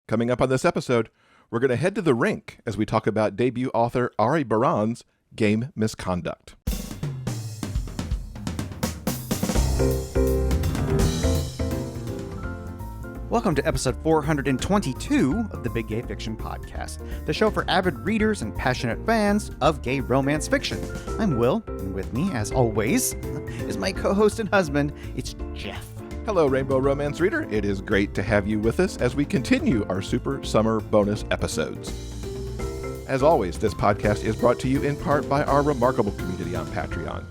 Coming up on this episode, we're going to head to the rink as we talk about debut author Ari Baran's game Misconduct. Welcome to episode 422 of the Big Gay Fiction Podcast, the show for avid readers and passionate fans of gay romance fiction. I'm Will, and with me, as always, is my co-host and husband, it's Jeff. Hello, Rainbow Romance reader. It is great to have you with us as we continue our super summer bonus episodes. As always, this podcast is brought to you in part by our remarkable community on Patreon.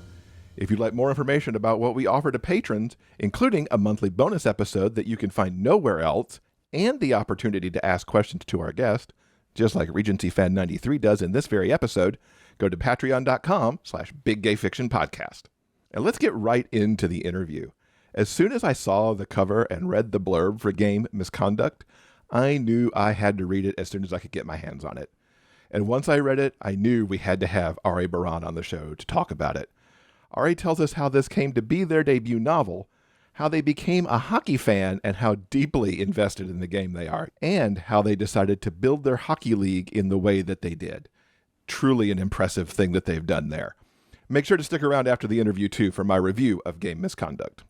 If you'd like more information about what we offer to patrons, including a monthly bonus episode that you can find nowhere else, and the opportunity to ask questions to our guest, just like Regency Fan 93 does in this very episode, go to patreon.com/biggayfictionpodcast. And let's get right into the interview. As soon as I saw the cover and read the blurb for game Misconduct, I knew I had to read it as soon as I could get my hands on it. And once I read it, I knew we had to have Ari Baran on the show to talk about it. Ari tells us how this came to be their debut novel, how they became a hockey fan and how deeply invested in the game they are, and how they decided to build their hockey league in the way that they did. Truly an impressive thing that they've done there. Make sure to stick around after the interview, too, for my review of game Misconduct.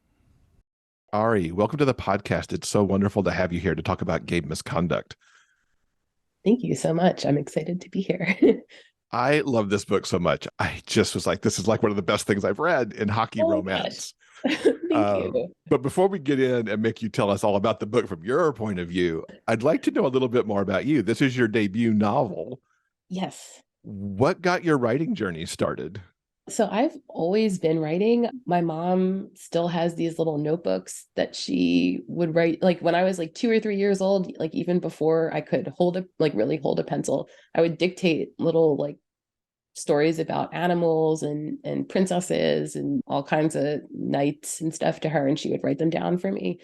Ari, welcome to the podcast. It's so wonderful to have you here to talk about game Misconduct. Thank you so much. I'm excited to be here. I love this book so much. I just was like, this is like one of the best things I've read in hockey romance. Thank you. But before we get in and make you tell us all about the book from your point of view, I'd like to know a little bit more about you. This is your debut novel. Yes. What got your writing journey started? So I've always been writing. My mom still has these little notebooks that she would write, like when I was like 2 or 3 years old, like even before I could really hold a pencil, I would dictate little like stories about animals and princesses and all kinds of knights and stuff to her, and she would write them down for me.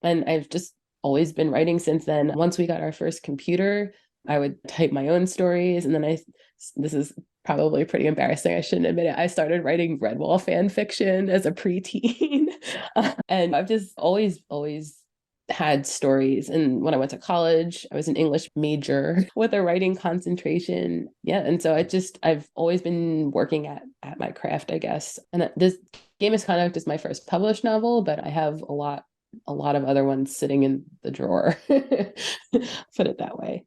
And I've just always been writing since then. Once we got our first computer, I would type my own stories, and then this is probably pretty embarrassing, I shouldn't admit it, I started writing Redwall fan fiction as a preteen. And I've just always had stories. And when I went to college, I was an English major with a writing concentration. Yeah. And so I've always been working at my craft, I guess. And this Game Misconduct is my first published novel, but I have a lot of other ones sitting in the drawer. Put it that way.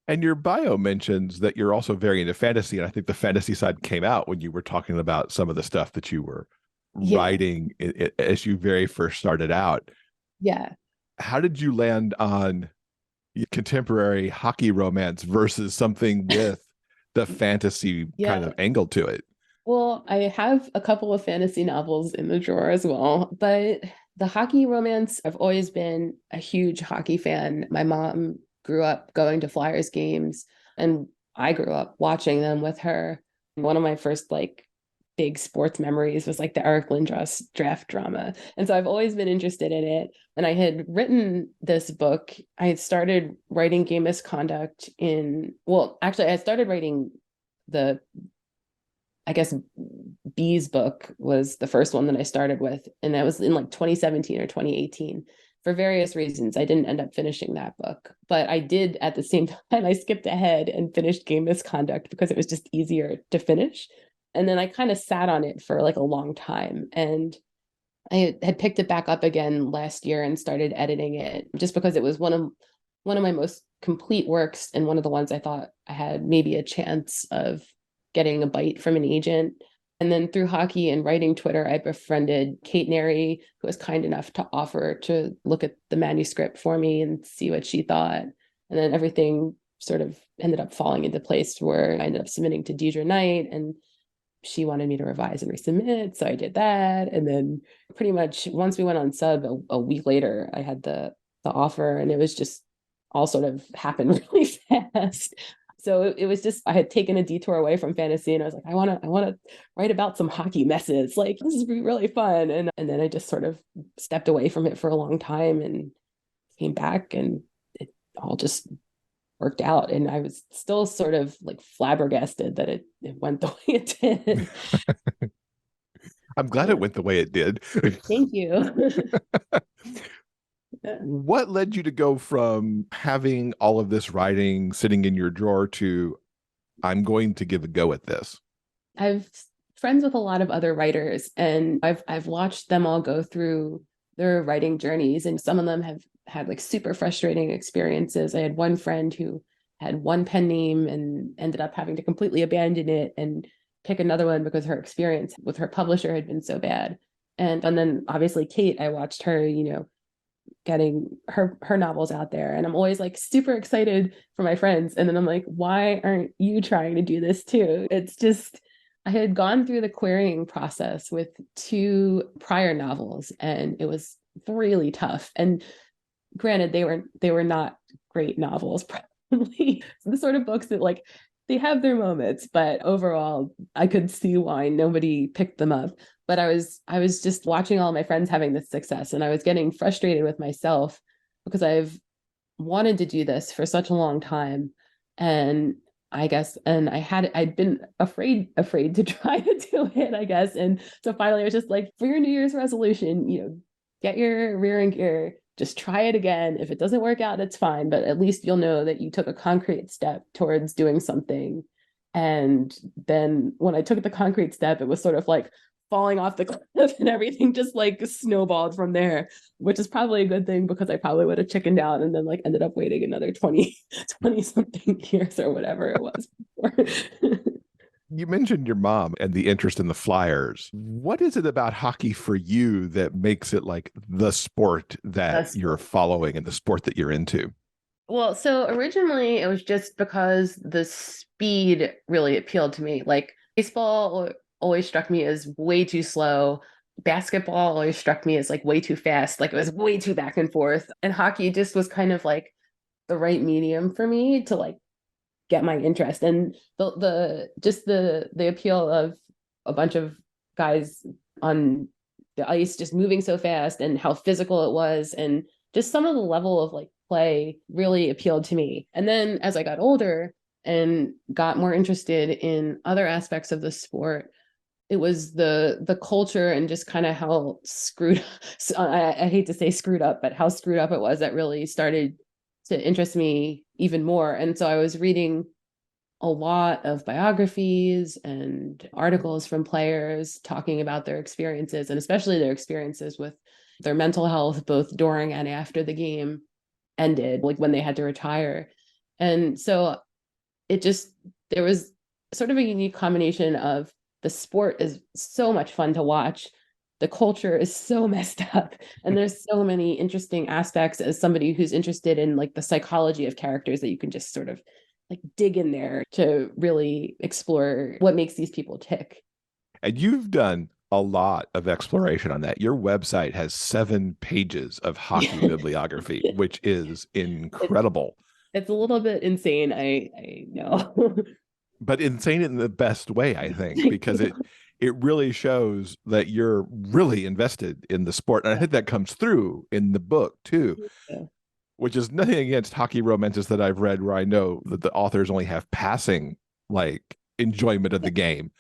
And your bio mentions that you're also very into fantasy. And I think the fantasy side came out when you were talking about some of the stuff that you were writing as you very first started out. Yeah. How did you land on contemporary hockey romance versus something with the fantasy kind of angle to it? Well, I have a couple of fantasy novels in the drawer as well, but the hockey romance, I've always been a huge hockey fan. My mom grew up going to Flyers games, and I grew up watching them with her. One of my first like big sports memories was like the Eric Lindros draft drama. And so I've always been interested in it. And I had written this book. I had started writing Game Misconduct I started writing B's book was the first one that I started with. And that was in like 2017 or 2018. For various reasons, I didn't end up finishing that book. But I did at the same time, I skipped ahead and finished Game Misconduct because it was just easier to finish. And then I kind of sat on it for like a long time. And I had picked it back up again last year and started editing it just because it was one of my most complete works and one of the ones I thought I had maybe a chance of getting a bite from an agent. And then through hockey and writing Twitter, I befriended Kate Neri, who was kind enough to offer to look at the manuscript for me and see what she thought. And then everything sort of ended up falling into place where I ended up submitting to Deidre Knight, and she wanted me to revise and resubmit. So I did that. And then pretty much once we went on sub, a week later, I had the offer, and it was just all sort of happened really fast. So it was just, I had taken a detour away from fantasy, and I was like, I want to write about some hockey messes. Like, this is really fun. And then I just sort of stepped away from it for a long time and came back, and it all just worked out. And I was still sort of like flabbergasted that it went the way it did. I'm glad it went the way it did. Thank you. What led you to go from having all of this writing sitting in your drawer to I'm going to give a go at this? I've friends with a lot of other writers, and I've watched them all go through their writing journeys, and some of them have had like super frustrating experiences. I had one friend who had one pen name and ended up having to completely abandon it and pick another one because her experience with her publisher had been so bad. And then obviously Kate, I watched her, getting her novels out there, and I'm always like super excited for my friends, and then I'm like, why aren't you trying to do this too? It's just, I had gone through the querying process with two prior novels, and it was really tough. And granted, they were not great novels, probably the sort of books that like they have their moments, but overall I could see why nobody picked them up. But I was just watching all my friends having this success, and I was getting frustrated with myself because I've wanted to do this for such a long time. And I guess, and I'd been afraid to try to do it, I guess. And so finally I was just like, for your New Year's resolution, get your rear end gear, just try it again. If it doesn't work out, it's fine, but at least you'll know that you took a concrete step towards doing something. And then when I took the concrete step, it was sort of like falling off the cliff, and everything just like snowballed from there, which is probably a good thing because I probably would have chickened out and then like ended up waiting another 20 something years or whatever it was before. You mentioned your mom and the interest in the Flyers. What is it about hockey for you that makes it like the sport that you're following and the sport that you're into? Well, so originally it was just because the speed really appealed to me. Like baseball always struck me as way too slow. Basketball always struck me as like way too fast. Like it was way too back and forth. And hockey just was kind of like the right medium for me to like get my interest. And the appeal of a bunch of guys on the ice just moving so fast and how physical it was, and just some of the level of like play really appealed to me. And then as I got older and got more interested in other aspects of the sport, it was the culture and just kind of how screwed I hate to say screwed up, but how screwed up it was that really started to interest me even more. And so I was reading a lot of biographies and articles from players talking about their experiences, and especially their experiences with their mental health, both during and after the game ended, like when they had to retire. And so there was sort of a unique combination of the sport is so much fun to watch, the culture is so messed up, and there's so many interesting aspects as somebody who's interested in like the psychology of characters that you can just sort of like dig in there to really explore what makes these people tick. And you've done a lot of exploration on that. Your website has 7 pages of hockey bibliography, which is incredible. It's a little bit insane, I know. But insane in the best way, I think, because it really shows that you're really invested in the sport. And I think that comes through in the book too. Yeah. Which is nothing against hockey romances that I've read where I know that the authors only have passing like enjoyment of the game.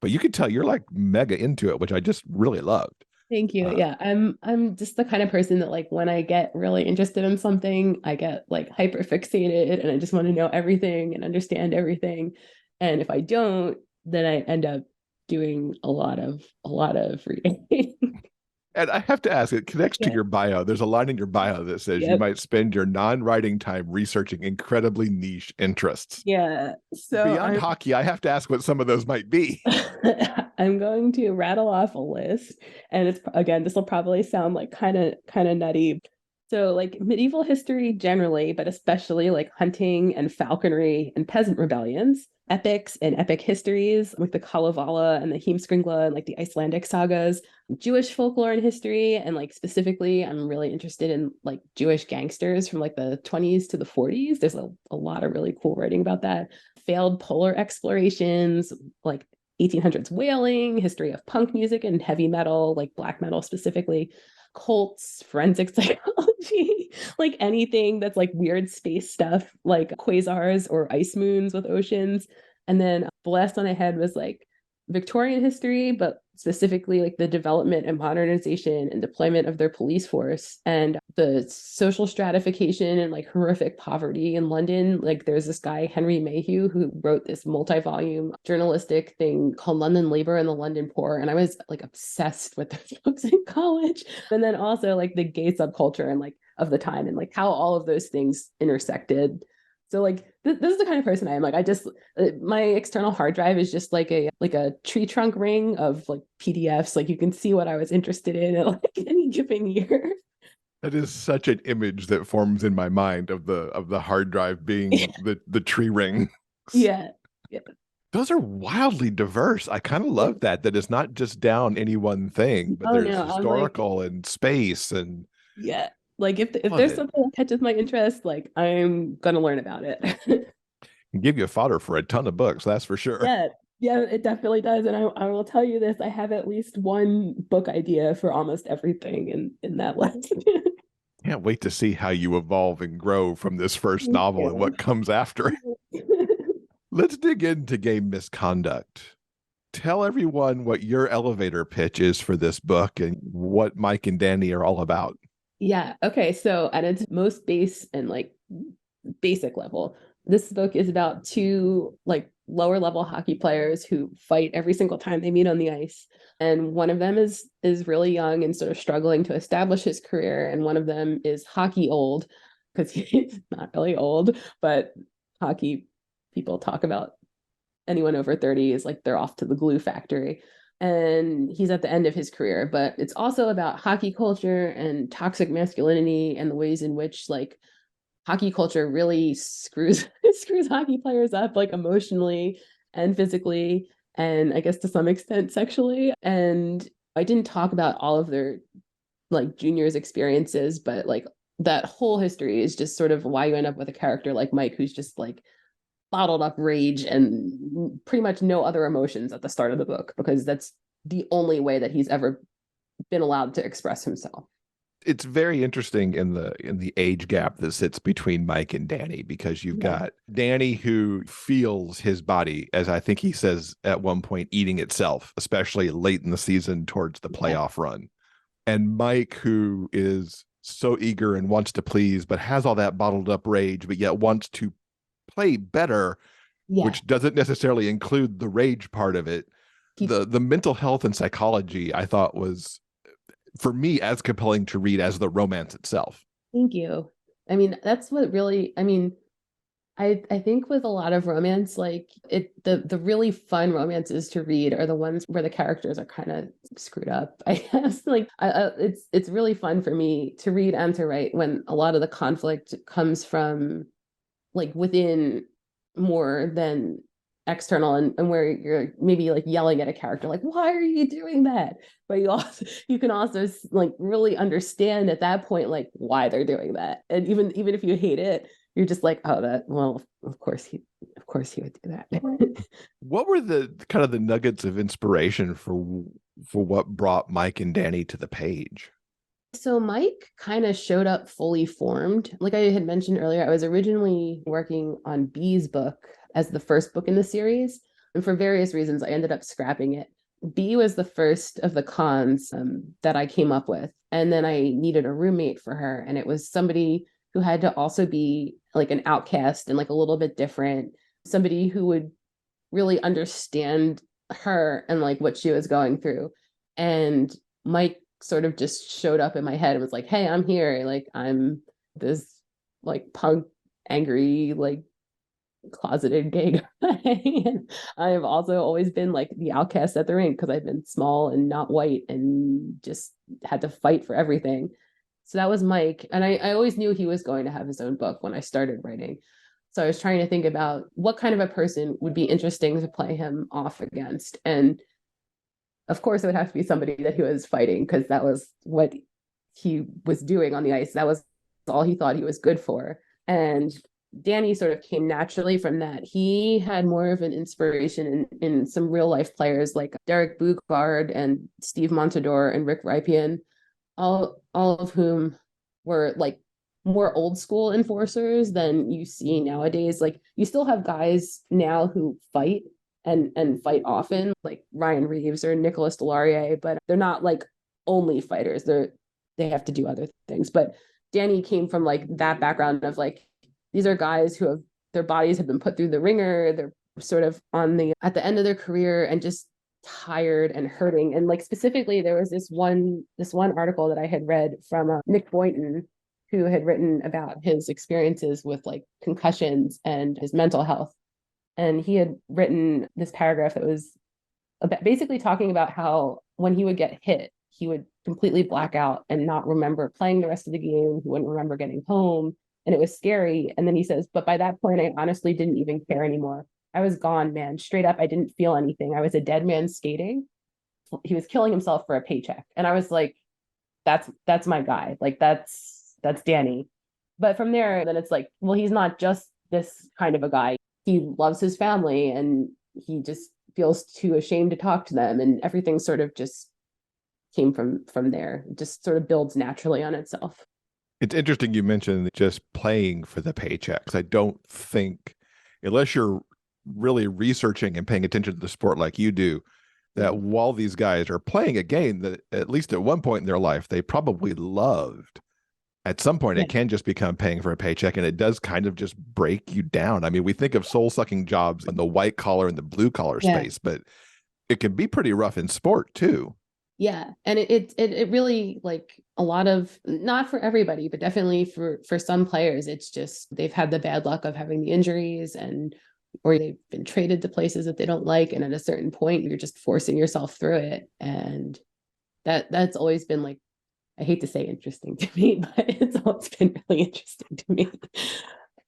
But you can tell you're like mega into it, which I just really loved. Thank you. Yeah, I'm just the kind of person that like when I get really interested in something, I get like hyper fixated and I just want to know everything and understand everything. And if I don't, then I end up doing a lot of reading. And I have to ask, it connects to your bio. There's a line in your bio that says you might spend your non-writing time researching incredibly niche interests. Yeah. So beyond hockey, I have to ask what some of those might be. I'm going to rattle off a list, and it's again, this will probably sound like kind of nutty. So like medieval history generally, but especially like hunting and falconry and peasant rebellions, epics and epic histories like the Kalevala and the Heimskringla and like the Icelandic sagas, Jewish folklore and history, and like specifically I'm really interested in like Jewish gangsters from like the 20s to the 40s. There's a lot of really cool writing about that. Failed polar explorations, like 1800s whaling, history of punk music and heavy metal, like black metal specifically, cults, forensic psychology, like anything that's like weird space stuff, like quasars or ice moons with oceans. And then the last one I had was like Victorian history, but specifically like the development and modernization and deployment of their police force and the social stratification and like horrific poverty in London. Like there's this guy, Henry Mayhew, who wrote this multi-volume journalistic thing called London Labor and the London Poor. And I was like obsessed with those books in college. And then also like the gay subculture and like of the time and like how all of those things intersected. So like this is the kind of person I am. Like I just my external hard drive is just like a tree trunk ring of like PDFs. Like you can see what I was interested in at like any given year. That is such an image that forms in my mind of the hard drive being the tree ring. Yeah. Yeah. Those are wildly diverse. I kind of love that it's not just down any one thing, but Oh there's no, I'm like, historical and space and yeah. Like if love there's it. something that catches my interest, like I'm gonna learn about it. Can give you fodder for a ton of books, that's for sure. Yeah. Yeah, it definitely does. And I will tell you this, I have at least one book idea for almost everything in that list. Can't wait to see how you evolve and grow from this first Thank novel and you. what comes after it. Let's dig into Game Misconduct. Tell everyone what your elevator pitch is for this book and what Mike and Danny are all about. Yeah. Okay. So at its most base and like basic level, this book is about two like lower level hockey players who fight every single time they meet on the ice. And one of them is really young and sort of struggling to establish his career. And one of them is hockey old because he's not really old, but hockey people talk about anyone over 30 is like they're off to the glue factory. And he's at the end of his career, but it's also about hockey culture and toxic masculinity and the ways in which like hockey culture really screws hockey players up like emotionally and physically and I guess to some extent sexually. And I didn't talk about all of their like juniors experiences, but like that whole history is just sort of why you end up with a character like Mike who's just like bottled up rage and pretty much no other emotions at the start of the book because that's the only way that he's ever been allowed to express himself. It's very interesting in the age gap that sits between Mike and Danny, because you've got Danny who feels his body, as I think he says at one point, eating itself, especially late in the season towards the playoff run. And Mike, who is so eager and wants to please, but has all that bottled up rage, but yet wants to play better, which doesn't necessarily include the rage part of it. The mental health and psychology I thought was, for me, as compelling to read as the romance itself. Thank you. I mean, that's what really, I mean, I think with a lot of romance, like the really fun romances to read are the ones where the characters are kind of screwed up. I guess like it's really fun for me to read and to write when a lot of the conflict comes from like within more than external and where you're maybe like yelling at a character like why are you doing that, but you can also like really understand at that point like why they're doing that, and even if you hate it you're just like oh that well of course he would do that. What were the kind of the nuggets of inspiration for what brought Mike and Danny to the page? So Mike kind of showed up fully formed. Like I had mentioned earlier, I was originally working on B's book as the first book in the series. And for various reasons, I ended up scrapping it. B was the first of the cons that I came up with. And then I needed a roommate for her. And it was somebody who had to also be like an outcast and like a little bit different, somebody who would really understand her and like what she was going through. And Mike sort of just showed up in my head and was like, hey, I'm here. Like, I'm this like punk, angry, like closeted gay guy. And I've also always been like the outcast at the rink because I've been small and not white and just had to fight for everything. So that was Mike. And I always knew he was going to have his own book when I started writing. So I was trying to think about what kind of a person would be interesting to play him off against. And of course, it would have to be somebody that he was fighting because that was what he was doing on the ice. That was all he thought he was good for. And Danny sort of came naturally from that. He had more of an inspiration in some real life players like Derek Bugard and Steve Montador and Rick Rypian, all of whom were like more old school enforcers than you see nowadays. Like you still have guys now who fight and fight often, like Ryan Reeves or Nicholas Delaurier, but they're not like only fighters. They have to do other things. But Danny came from like that background of like, these are guys who have their bodies have been put through the ringer. They're sort of at the end of their career and just tired and hurting. And like specifically, there was this one article that I had read from Nick Boynton, who had written about his experiences with like concussions and his mental health. And he had written this paragraph that was basically talking about how when he would get hit, he would completely black out and not remember playing the rest of the game. He wouldn't remember getting home. And it was scary. And then he says, but by that point, I honestly didn't even care anymore. I was gone, man. Straight up, I didn't feel anything. I was a dead man skating. He was killing himself for a paycheck. And I was like, that's my guy. Like that's Danny. But from there, then it's like, well, he's not just this kind of a guy. He loves his family and he just feels too ashamed to talk to them. And everything sort of just came from there. It just sort of builds naturally on itself. It's interesting you mentioned just playing for the paychecks. I don't think, unless you're really researching and paying attention to the sport like you do, that while these guys are playing a game that at least at one point in their life they probably loved, at some point it can just become paying for a paycheck, and it does kind of just break you down. I mean, we think of soul-sucking jobs in the white collar and the blue collar space, but it can be pretty rough in sport too. Yeah. And it really, like, a lot of, not for everybody, but definitely for some players, it's just they've had the bad luck of having the injuries or they've been traded to places that they don't like, and at a certain point you're just forcing yourself through it. And that's always been, like, I hate to say interesting to me, but it's always been really interesting to me.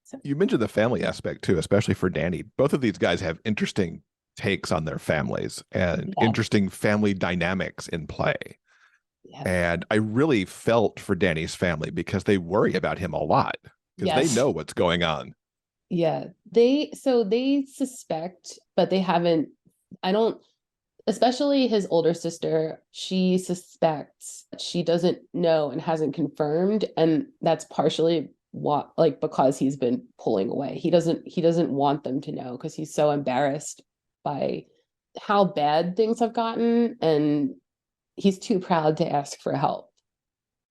So. You mentioned the family aspect too, especially for Danny. Both of these guys have interesting takes on their families and interesting family dynamics in play. Yeah. And I really felt for Danny's family because they worry about him a lot because they know what's going on. Yeah. They suspect, but they haven't, especially his older sister, she suspects. She doesn't know and hasn't confirmed. And that's partially because he's been pulling away. He doesn't want them to know because he's so embarrassed by how bad things have gotten, and he's too proud to ask for help.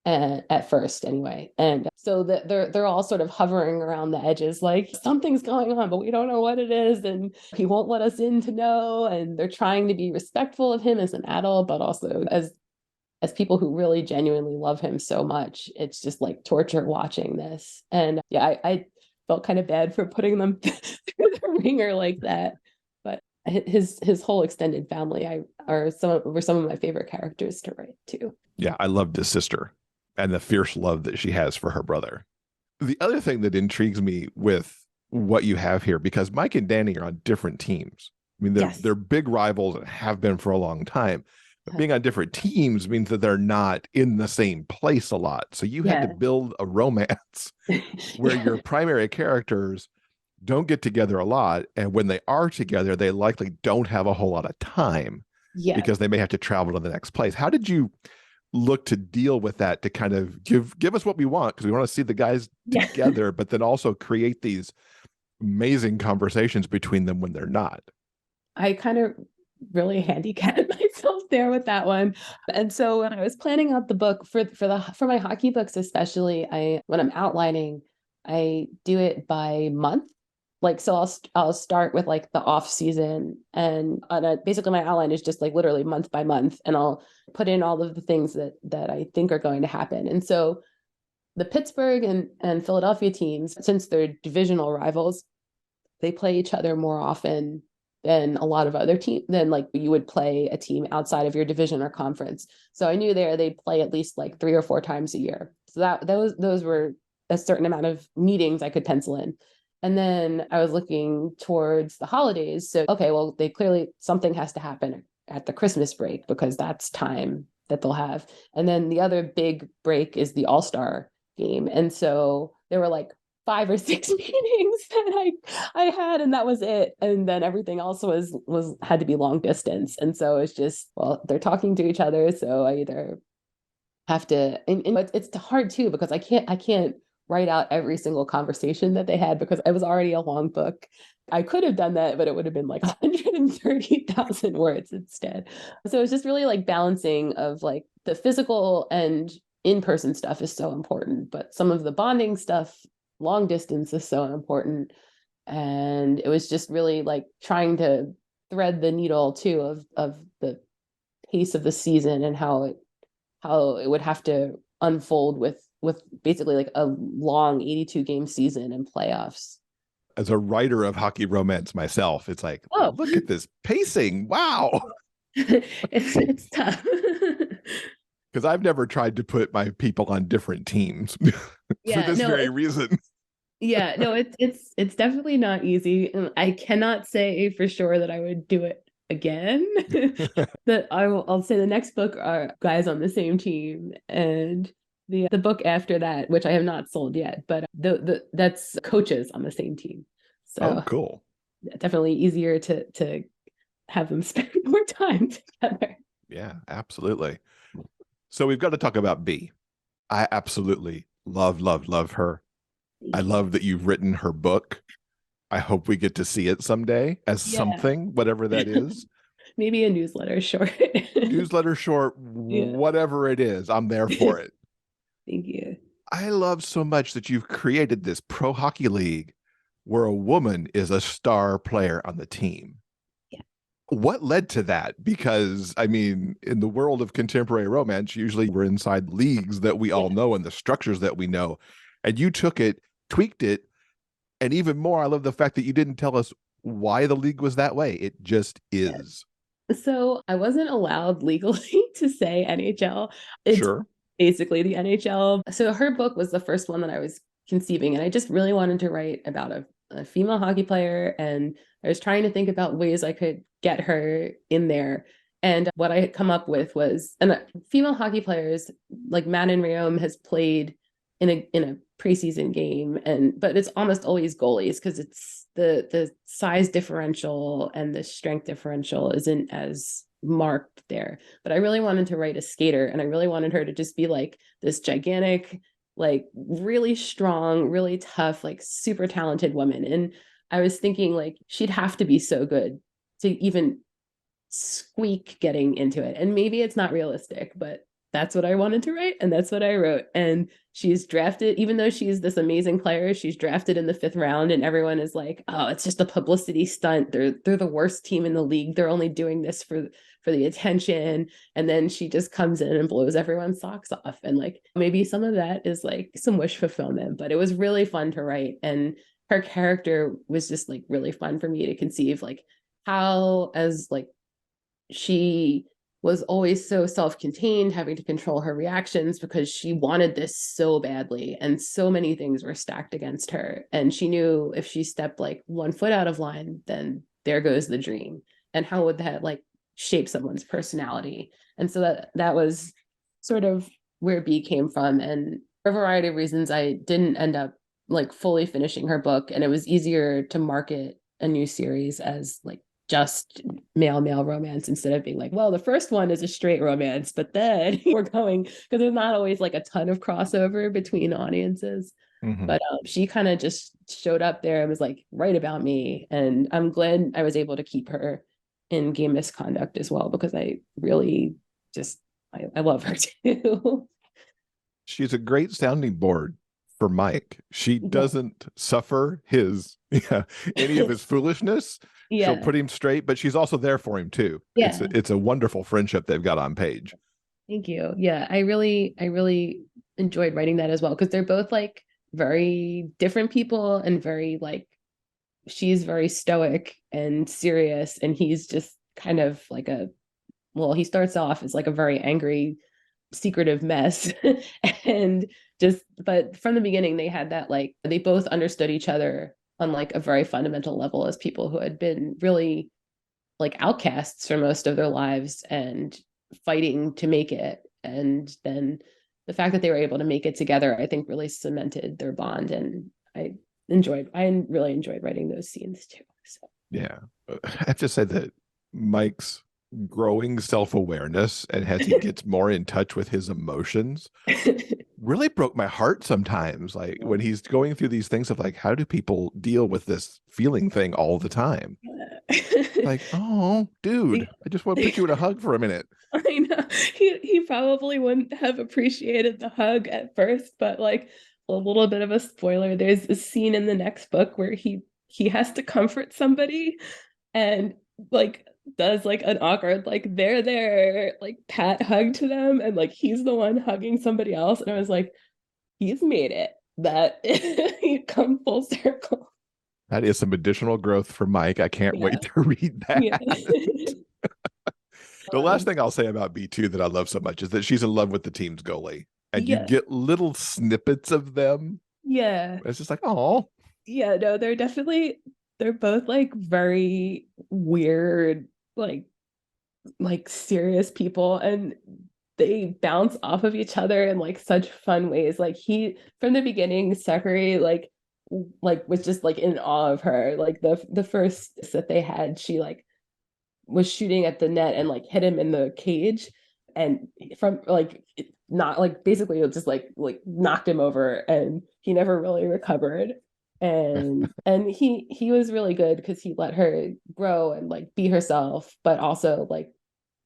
And at first anyway. And so they're all sort of hovering around the edges, like something's going on, but we don't know what it is. And he won't let us in to know. And they're trying to be respectful of him as an adult, but also as people who really genuinely love him so much. It's just like torture watching this. And yeah, I felt kind of bad for putting them through the ringer like that. But his whole extended family were some of my favorite characters to write too. Yeah, I loved his sister and the fierce love that she has for her brother. The other thing that intrigues me with what you have here, because Mike and Danny are on different teams. I mean, they're big rivals and have been for a long time. But being on different teams means that they're not in the same place a lot. So you had to build a romance where your primary characters don't get together a lot. And when they are together, they likely don't have a whole lot of time because they may have to travel to the next place. How did you look to deal with that to kind of give us what we want? Because we want to see the guys together, but then also create these amazing conversations between them when they're not. I kind of really handicapped myself there with that one. And so when I was planning out the book for my hockey books, especially, when I'm outlining, I do it by month. Like, so I'll start with like the off season, and basically my outline is just like literally month by month, and I'll put in all of the things that I think are going to happen. And so the Pittsburgh and Philadelphia teams, since they're divisional rivals, they play each other more often than a lot of other teams, than like you would play a team outside of your division or conference. So I knew they'd play at least like 3 or 4 times a year. So those were a certain amount of meetings I could pencil in. And then I was looking towards the holidays. So, okay, well, they clearly, something has to happen at the Christmas break because that's time that they'll have. And then the other big break is the All-Star game. And so there were like 5 or 6 meetings that I had, and that was it. And then everything else had to be long distance. And so it's just, well, they're talking to each other. So I either have to, and it's hard too, because I can't write out every single conversation that they had because it was already a long book. I could have done that, but it would have been like 130,000 words instead. So it's just really like balancing of like the physical and in-person stuff is so important, but some of the bonding stuff, long distance is so important. And it was just really like trying to thread the needle too of the pace of the season and how it would have to unfold with basically like a long 82 game season and playoffs. As a writer of hockey romance myself, it's like, Oh, look at this pacing. Wow. it's tough. Because I've never tried to put my people on different teams for Yeah, this no, very reason. yeah, no, it's definitely not easy. And I cannot say for sure that I would do it again. That I'll say the next book are guys on the same team, and the book after that, which I have not sold yet, but the that's coaches on the same team. Oh, So cool. definitely easier to have them spend more time together. Yeah, absolutely. So we've got to talk about B. I absolutely love her. I love that you've written her book. I hope we get to see it someday as Yeah. something, whatever that is. Maybe a newsletter short. Newsletter short, Yeah. whatever it is, I'm there for it. Thank you. I love so much that you've created this pro hockey league where a woman is a star player on the team. Yeah. What led to that? Because, I mean, in the world of contemporary romance, usually we're inside leagues that we all know and the structures that we know. And you took it, tweaked it, and even more, I love the fact that you didn't tell us why the league was that way. It just is. So I wasn't allowed legally to say NHL. It's Sure. basically the NHL. So her book was the first one that I was conceiving, and I just really wanted to write about a female hockey player, and I was trying to think about ways I could get her in there. And what I had come up with was, and female hockey players like Manon Rhéaume has played in a preseason game, but it's almost always goalies because it's the size differential and the strength differential isn't as marked there. But I really wanted to write a skater, and I really wanted her to just be like this gigantic, like really strong, really tough, like super talented woman. And I was thinking like she'd have to be so good to even squeak getting into it. And maybe it's not realistic, but that's what I wanted to write, and that's what I wrote. And she's drafted, even though she's this amazing player, she's drafted in the 5th round, and everyone is like, "Oh, it's just a publicity stunt. They're the worst team in the league. They're only doing this for the attention." And then she just comes in and blows everyone's socks off. And like maybe some of that is like some wish fulfillment, but it was really fun to write. And her character was just like really fun for me to conceive, like how as like she was always so self-contained, having to control her reactions because she wanted this so badly, and so many things were stacked against her. And she knew if she stepped like one foot out of line, then there goes the dream. And how would that like shape someone's personality? And so that was sort of where B came from. And for a variety of reasons, I didn't end up like fully finishing her book, and it was easier to market a new series as like just male romance instead of being like, well, the first one is a straight romance, but then we're going, because there's not always like a ton of crossover between audiences. Mm-hmm. But she kind of just showed up there and was like, write about me. And I'm glad I was able to keep her in Game Misconduct as well, because I really just I love her too. She's a great sounding board for Mike. She doesn't suffer any of his foolishness. Yeah. She'll put him straight, but she's also there for him too. Yeah. It's a wonderful friendship they've got on page. Thank you. Yeah, I really enjoyed writing that as well, because they're both like very different people and very like, she's very stoic and serious, and he's just kind of like he starts off as like a very angry, secretive mess. And but from the beginning they had that, like they both understood each other on like a very fundamental level as people who had been really like outcasts for most of their lives and fighting to make it. And then the fact that they were able to make it together, I think really cemented their bond. And I really enjoyed writing those scenes too. So. Yeah. I have to say that Mike's growing self-awareness and as he gets more in touch with his emotions really broke my heart sometimes. Like when he's going through these things of like, how do people deal with this feeling thing all the time? Like, oh, dude, I just want to put you in a hug for a minute. I know he probably wouldn't have appreciated the hug at first, but like a little bit of a spoiler, there's a scene in the next book where he has to comfort somebody and like does like an awkward like they're there like pat hug to them, and like he's the one hugging somebody else, and I was like, he's made it, that he come full circle. That is some additional growth for Mike. I can't Yeah. wait to read that. Yeah. The last thing I'll say about B2 that I love so much is that she's in love with the team's goalie. And you Yeah. get little snippets of them. Yeah. It's just like, oh. Yeah, no, they're both like very weird, like serious people, and they bounce off of each other in like such fun ways. Like he from the beginning, Sakura like was just like in awe of her. Like the first that they had, she like was shooting at the net and like hit him in the cage, and from like not like basically it just like knocked him over, and he never really recovered. And he was really good because he let her grow and like be herself, but also like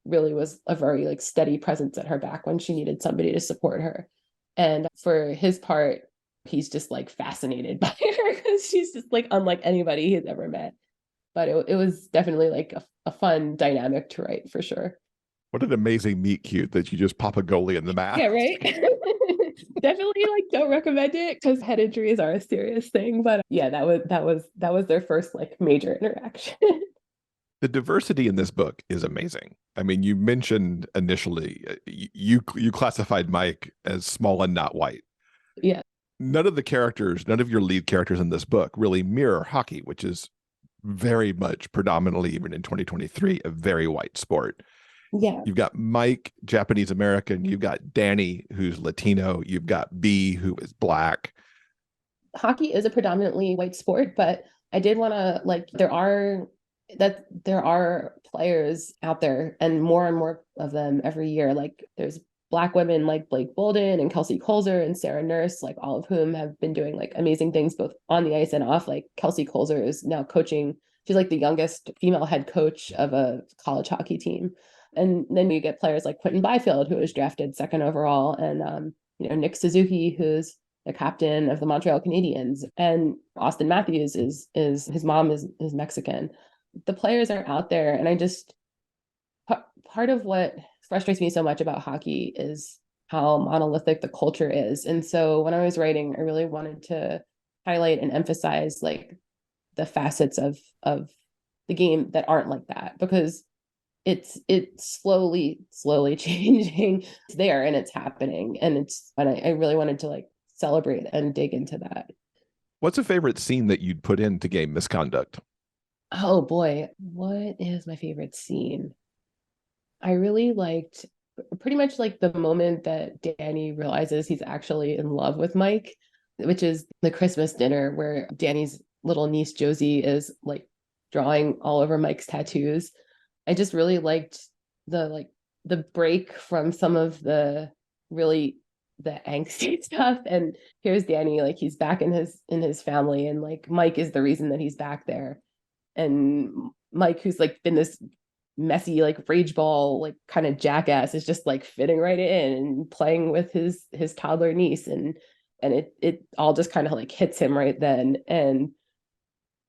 really was a very like steady presence at her back when she needed somebody to support her. And for his part, he's just like fascinated by her because she's just like unlike anybody he's ever met. But it was definitely like a fun dynamic to write for sure. What an amazing meet cute that you just pop a goalie in the mat. Yeah, right. Definitely like don't recommend it because head injuries are a serious thing. But yeah, that was their first like major interaction. The diversity in this book is amazing. I mean, you mentioned initially you classified Mike as small and not white. Yeah. None of your lead characters in this book really mirror hockey, which is very much predominantly, even in 2023, a very white sport. Yeah. You've got Mike, Japanese American. You've got Danny, who's Latino. You've got B, who is Black. Hockey is a predominantly white sport, but I did want to like there are players out there and more of them every year. Like there's Black women like Blake Bolden and Kelsey Colzer and Sarah Nurse, like all of whom have been doing like amazing things both on the ice and off. Like Kelsey Colzer is now coaching. She's like the youngest female head coach of a college hockey team. And then you get players like Quentin Byfield, who was drafted second overall, and Nick Suzuki, who's the captain of the Montreal Canadiens, and Austin Matthews is his mom is Mexican. The players are out there, and I just part of what frustrates me so much about hockey is how monolithic the culture is. And so when I was writing, I really wanted to highlight and emphasize like the facets of the game that aren't like that, because it's slowly changing. It's there and it's happening, and I really wanted to like celebrate and dig into that. What's a favorite scene that you'd put into game Misconduct? Oh boy, what is my favorite scene? I really liked pretty much like the moment that Danny realizes he's actually in love with Mike, which is the Christmas dinner where Danny's little niece Josie is like drawing all over Mike's tattoos. I just really liked the break from some of the really the angsty stuff, and here's Danny, like he's back in his family, and like Mike is the reason that he's back there, and Mike, who's like been this messy like rage ball like kind of jackass, is just like fitting right in and playing with his toddler niece, and it all just kind of like hits him right then. And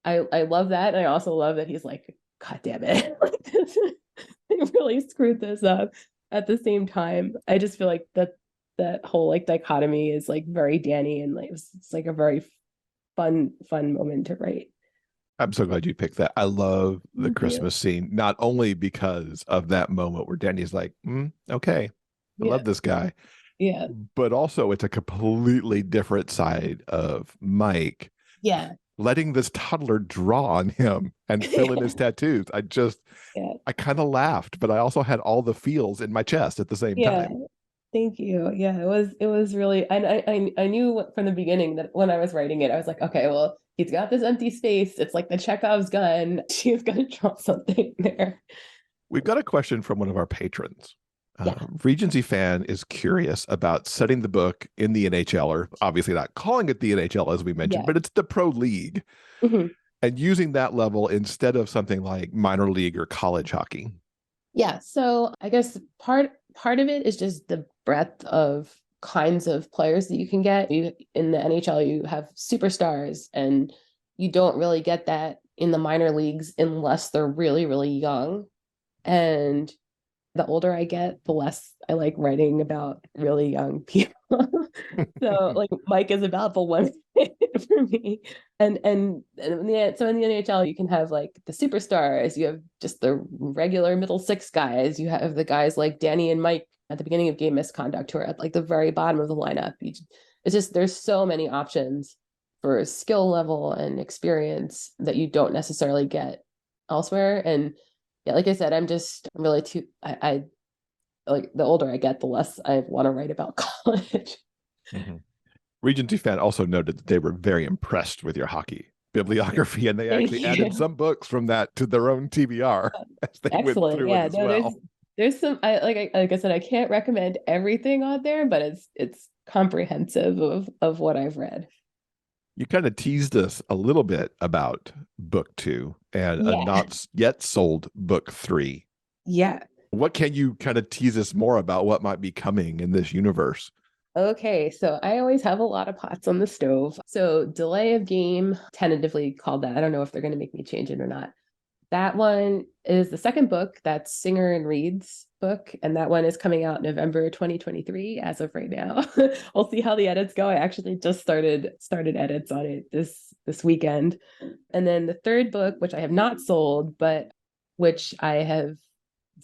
I love that, and I also love that he's like, God damn it, like they really screwed this up. At the same time, I just feel like that whole like dichotomy is like very Danny, and like it's like a very fun moment to write. I'm so glad you picked that. I love the Thank Christmas scene, not only because of that moment where Danny's like, okay, I love this guy. Yeah. But also it's a completely different side of Mike. Yeah. Letting this toddler draw on him and fill in his tattoos. I kind of laughed, but I also had all the feels in my chest at the same time. Thank you. Yeah, it was really, and I knew from the beginning that when I was writing it, I was like, okay, well, he's got this empty space. It's like the Chekhov's gun. She's gonna draw something there. We've got a question from one of our patrons. Yeah. Regency fan is curious about setting the book in the NHL, or obviously not calling it the NHL as we mentioned, Yeah. but it's the pro league, and using that level instead of something like minor league or college hockey. Yeah. So I guess part of it is just the breadth of kinds of players that you can get. In the NHL, you have superstars, and you don't really get that in the minor leagues unless they're really, really young. And the older I get, the less I like writing about really young people. So like Mike is about the limit for me. So in the NHL, you can have like the superstars, you have just the regular middle six guys, you have the guys like Danny and Mike at the beginning of Game Misconduct who are at like the very bottom of the lineup. It's just there's so many options for skill level and experience that you don't necessarily get elsewhere. And yeah, like I said, I'm really too I like the older I get, the less I want to write about college. Mm-hmm. Regency fan also noted that they were very impressed with your hockey bibliography, and they actually added some books from that to their own TBR as they went through it as well. There's some like I said, I can't recommend everything on there, but it's comprehensive of what I've read. You kind of teased us a little bit about book 2 and a not yet sold book 3. Yeah. What can you kind of tease us more about what might be coming in this universe? Okay, so I always have a lot of pots on the stove. So delay of game, tentatively called that. I don't know if they're going to make me change it or not. That one is the second book. That's Singer and Reed's book. And that one is coming out November 2023 as of right now. We'll see how the edits go. I actually just started edits on it this weekend. And then the third book, which I have not sold, but which I have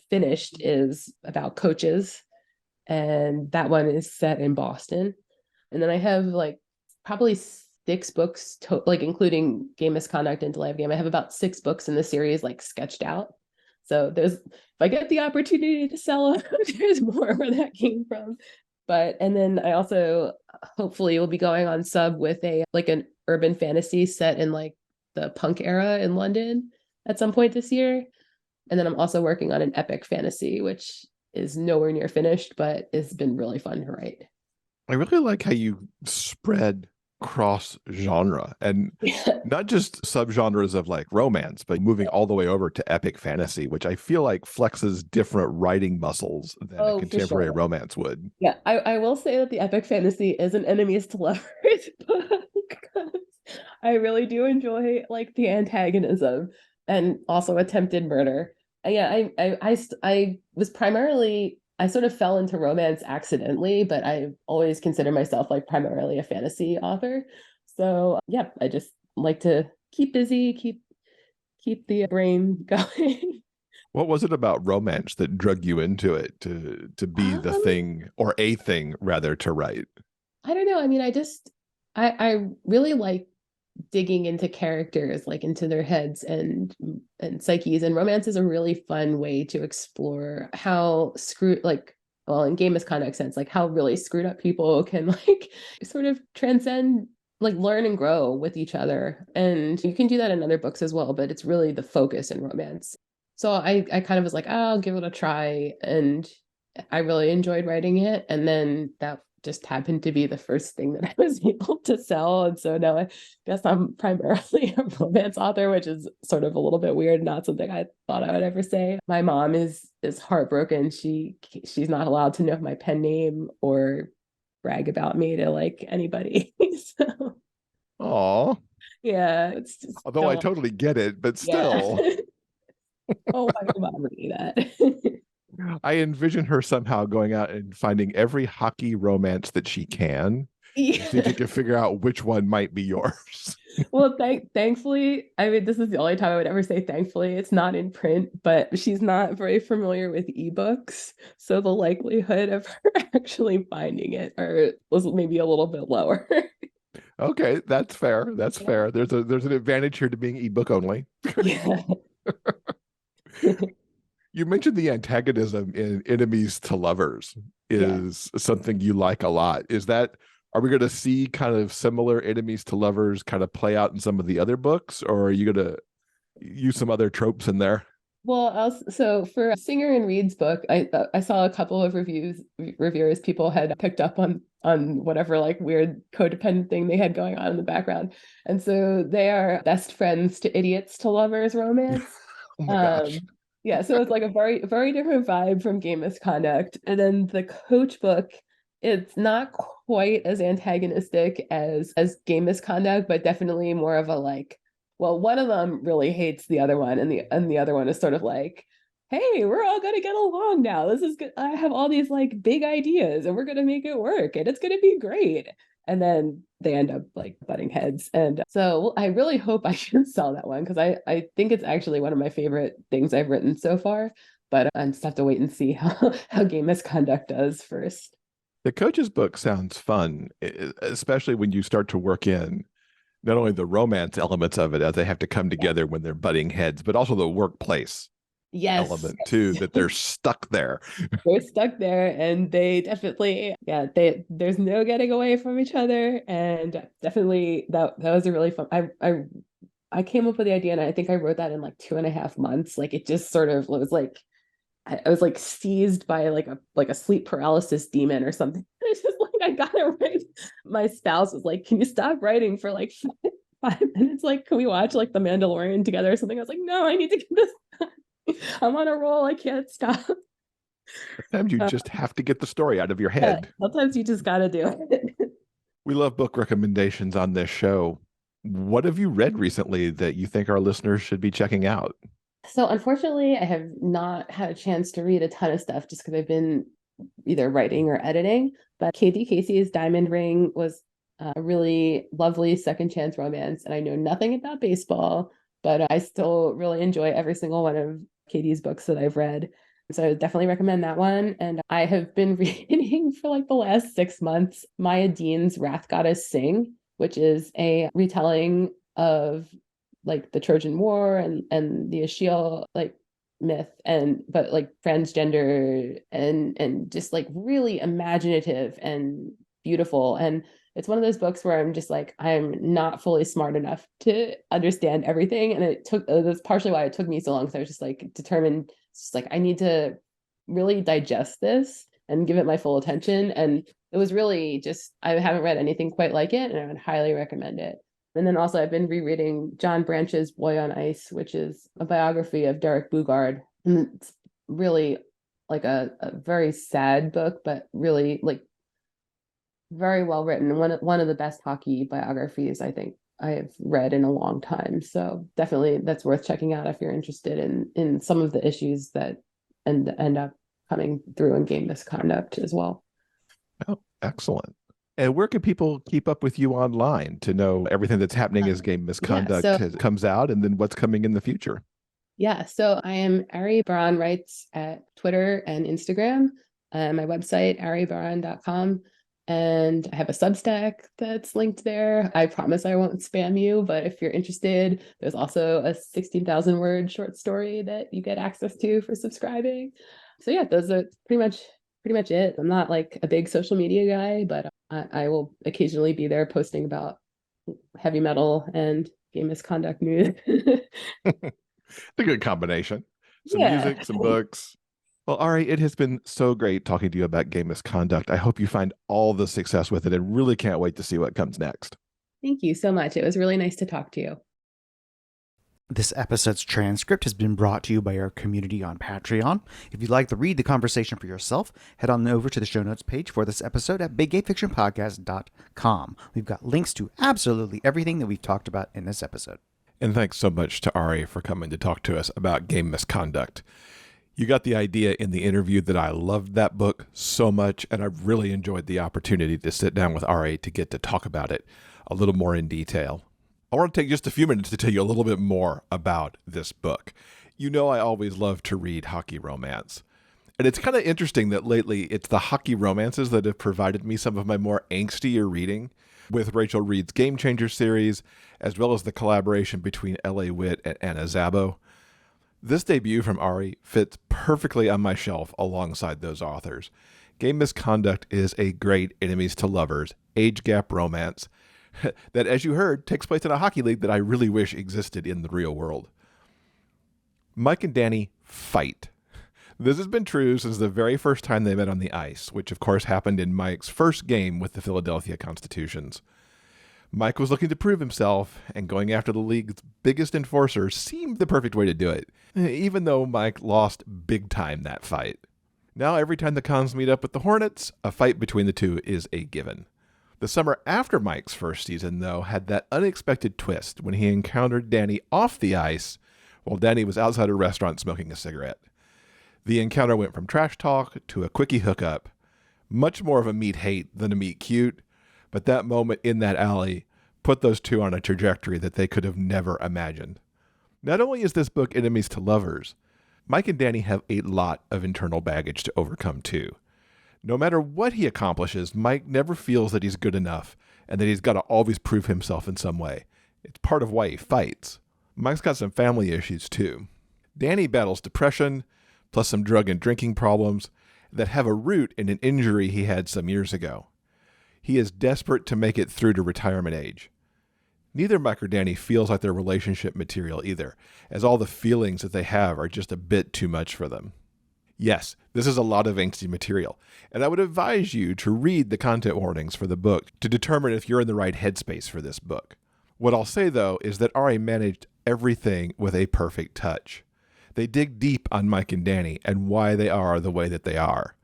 finished, is about coaches. And that one is set in Boston. And then I have like probably 6 books, like including Game Misconduct and Delay of Game. I have about 6 books in the series like sketched out. So if I get the opportunity to sell them, there's more where that came from. And then I also hopefully will be going on sub with an urban fantasy set in like the punk era in London at some point this year. And then I'm also working on an epic fantasy, which is nowhere near finished, but it's been really fun to write. I really like how you spread cross genre and not just subgenres of like romance, but moving all the way over to epic fantasy, which I feel like flexes different writing muscles than a contemporary romance would. Yeah, I will say that the epic fantasy is an enemies to lovers book. I really do enjoy like the antagonism and also attempted murder. Yeah, I was primarily, I sort of fell into romance accidentally, but I always consider myself like primarily a fantasy author. So yeah, I just like to keep busy, keep the brain going. What was it about romance that drug you into it to be the thing, or a thing rather, to write? I don't know. I mean, I really like digging into characters, like into their heads and psyches, and romance is a really fun way to explore how in Game Misconduct sense, like how really screwed up people can like sort of transcend, like learn and grow with each other. And you can do that in other books as well, but it's really the focus in romance. So I kind of was like, oh, I'll give it a try, and I really enjoyed writing it. And then that just happened to be the first thing that I was able to sell. And so now I guess I'm primarily a romance author, which is sort of a little bit weird, not something I thought I would ever say. My mom is heartbroken. She's not allowed to know my pen name or brag about me to like anybody. So Aw. yeah, it's just although I totally get it, but still. Yeah. Oh, my mom would do that. I envision her somehow going out and finding every hockey romance that she can. Yeah. See if you can figure out which one might be yours. Well, thankfully, I mean, this is the only time I would ever say thankfully, it's not in print, but she's not very familiar with ebooks. So the likelihood of her actually finding it was maybe a little bit lower. Okay, that's fair. That's fair. There's an advantage here to being ebook only. Yeah. You mentioned the antagonism in Enemies to Lovers is something you like a lot. Are we going to see kind of similar Enemies to Lovers kind of play out in some of the other books, or are you going to use some other tropes in there? Well, so for Singer and Reed's book, I saw a couple of reviewers, people had picked up on whatever like weird codependent thing they had going on in the background, and so they are best friends to idiots to lovers romance. Oh my gosh. Um, yeah, so it's like a very different vibe from Game Misconduct, and then the Coach book, it's not quite as antagonistic as Game Misconduct, but definitely more of a like, well, one of them really hates the other one, and the other one is sort of like, hey, we're all gonna get along now. This is good. I have all these like big ideas and we're gonna make it work and it's gonna be great. And then they end up like butting heads. And so I really hope I can sell that one because I think it's actually one of my favorite things I've written so far. But I just have to wait and see how Game Misconduct does first. The coach's book sounds fun, especially when you start to work in not only the romance elements of it as they have to come together when they're butting heads, but also the workplace Yes. element too, that they're stuck there. They're stuck there and they definitely, yeah, there's no getting away from each other. And definitely that was a really fun. I came up with the idea and I think I wrote that in like 2.5 months. Like it just sort of was like I was like seized by like a sleep paralysis demon or something. It's just like I gotta write. My spouse was like, "Can you stop writing for like 5 minutes? Like, can we watch like The Mandalorian together or something?" I was like, "No, I need to get this done. I'm on a roll. I can't stop." Sometimes you Uh, just have to get the story out of your yeah, head. sometimes you just gotta do it. We love book recommendations on this show. What have you read recently that you think our listeners should be checking out? So unfortunately, I have not had a chance to read a ton of stuff just because I've been either writing or editing. But K.D. Casey's Diamond Ring was a really lovely second chance romance, and I know nothing about baseball, but I still really enjoy every single one of Katie's books that I've read. So I would definitely recommend that one. And I have been reading for like the last 6 months Maya Dean's Wrath Goddess Sing, which is a retelling of like the Trojan War and the Ashiel like myth, and but like transgender and just like really imaginative and beautiful. And it's one of those books where I'm just like, I'm not fully smart enough to understand everything, and that's partially why it took me so long, because I was just like determined, just like I need to really digest this and give it my full attention. And it was really just, I haven't read anything quite like it, and I would highly recommend it. And then also I've been rereading John Branch's Boy on Ice, which is a biography of Derek Bugard. And it's really like a very sad book, but really like very well written. One of the best hockey biographies I think I have read in a long time. So definitely that's worth checking out if you're interested in some of the issues that end up coming through in Game Misconduct as well. Oh, excellent. And where can people keep up with you online to know everything that's happening as Game Misconduct comes out and then what's coming in the future? Yeah, so I am Ari Baran Writes at Twitter and Instagram. My website, aribaran.com. And I have a Substack that's linked there. I promise I won't spam you, but if you're interested, there's also a 16,000 word short story that you get access to for subscribing. So yeah, those are pretty much it. I'm not like a big social media guy, but I will occasionally be there posting about heavy metal and Game Misconduct news. It's a good combination. Some Yeah. music, some books. Well, Ari, it has been so great talking to you about Game Misconduct. I hope you find all the success with it and really can't wait to see what comes next. Thank you so much. It was really nice to talk to you. This episode's transcript has been brought to you by our community on Patreon. If you'd like to read the conversation for yourself, head on over to the show notes page for this episode at BigGayFictionPodcast.com. We've got links to absolutely everything that we've talked about in this episode. And thanks so much to Ari for coming to talk to us about Game Misconduct. You got the idea in the interview that I loved that book so much, and I really enjoyed the opportunity to sit down with Ari to get to talk about it a little more in detail. I want to take just a few minutes to tell you a little bit more about this book. You know I always love to read hockey romance. And it's kind of interesting that lately it's the hockey romances that have provided me some of my more angstier reading, with Rachel Reed's Game Changer series, as well as the collaboration between L.A. Witt and Anna Szabo. This debut from Ari fits perfectly on my shelf alongside those authors. Game Misconduct is a great enemies to lovers, age gap romance that, as you heard, takes place in a hockey league that I really wish existed in the real world. Mike and Danny fight. This has been true since the very first time they met on the ice, which of course happened in Mike's first game with the Philadelphia Constitutions. Mike was looking to prove himself, and going after the league's biggest enforcer seemed the perfect way to do it, even though Mike lost big time that fight. Now every time the Cons meet up with the Hornets, a fight between the two is a given. The summer after Mike's first season, though, had that unexpected twist when he encountered Danny off the ice while Danny was outside a restaurant smoking a cigarette. The encounter went from trash talk to a quickie hookup. Much more of a meet-hate than a meet-cute, but that moment in that alley put those two on a trajectory that they could have never imagined. Not only is this book enemies to lovers, Mike and Danny have a lot of internal baggage to overcome too. No matter what he accomplishes, Mike never feels that he's good enough and that he's got to always prove himself in some way. It's part of why he fights. Mike's got some family issues too. Danny battles depression, plus some drug and drinking problems that have a root in an injury he had some years ago. He is desperate to make it through to retirement age. Neither Mike or Danny feels like they're relationship material either, as all the feelings that they have are just a bit too much for them. Yes, this is a lot of angsty material, and I would advise you to read the content warnings for the book to determine if you're in the right headspace for this book. What I'll say, though, is that Ari managed everything with a perfect touch. They dig deep on Mike and Danny and why they are the way that they are.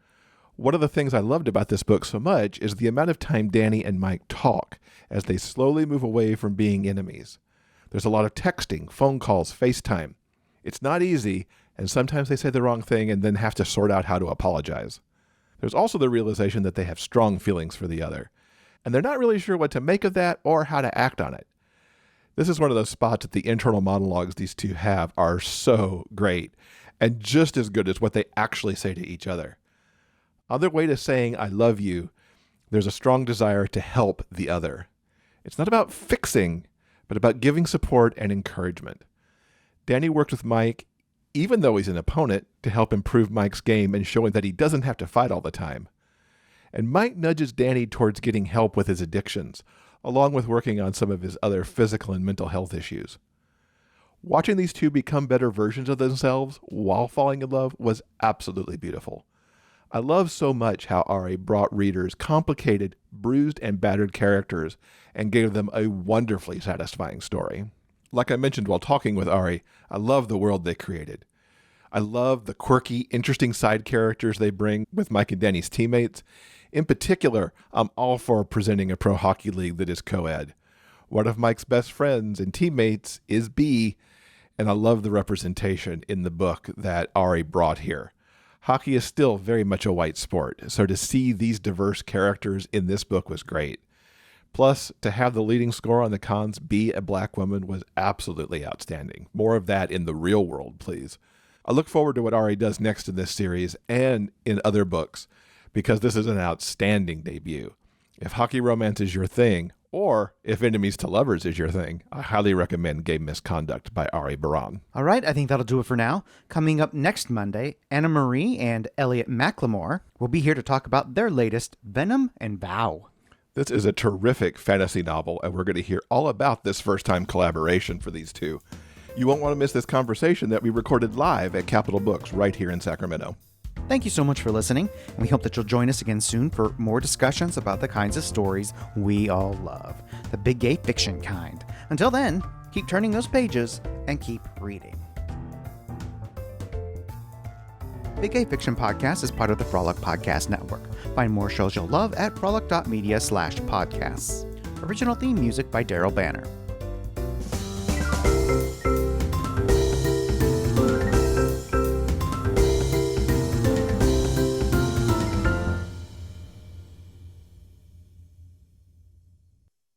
One of the things I loved about this book so much is the amount of time Danny and Mike talk as they slowly move away from being enemies. There's a lot of texting, phone calls, FaceTime. It's not easy, and sometimes they say the wrong thing and then have to sort out how to apologize. There's also the realization that they have strong feelings for the other, and they're not really sure what to make of that or how to act on it. This is one of those spots that the internal monologues these two have are so great and just as good as what they actually say to each other. On their way to saying, "I love you," there's a strong desire to help the other. It's not about fixing, but about giving support and encouragement. Danny worked with Mike, even though he's an opponent, to help improve Mike's game and showing that he doesn't have to fight all the time. And Mike nudges Danny towards getting help with his addictions, along with working on some of his other physical and mental health issues. Watching these two become better versions of themselves while falling in love was absolutely beautiful. I love so much how Ari brought readers complicated, bruised, and battered characters and gave them a wonderfully satisfying story. Like I mentioned while talking with Ari, I love the world they created. I love the quirky, interesting side characters they bring with Mike and Danny's teammates. In particular, I'm all for presenting a pro hockey league that is co-ed. One of Mike's best friends and teammates is B, and I love the representation in the book that Ari brought here. Hockey is still very much a white sport, so to see these diverse characters in this book was great. Plus, to have the leading scorer on the Cons be a black woman was absolutely outstanding. More of that in the real world, please. I look forward to what Ari does next in this series and in other books, because this is an outstanding debut. If hockey romance is your thing, or if enemies to lovers is your thing, I highly recommend Gay Misconduct by Ari Baran. All right, I think that'll do it for now. Coming up next Monday, Anna Marie and Elliot McLemore will be here to talk about their latest, Venom and Vow. This is a terrific fantasy novel, and we're going to hear all about this first-time collaboration for these two. You won't want to miss this conversation that we recorded live at Capitol Books right here in Sacramento. Thank you so much for listening, and we hope that you'll join us again soon for more discussions about the kinds of stories we all love, the big gay fiction kind. Until then, keep turning those pages and keep reading. Big Gay Fiction Podcast is part of the Frolic Podcast Network. Find more shows you'll love at frolic.media/podcasts. Original theme music by Daryl Banner.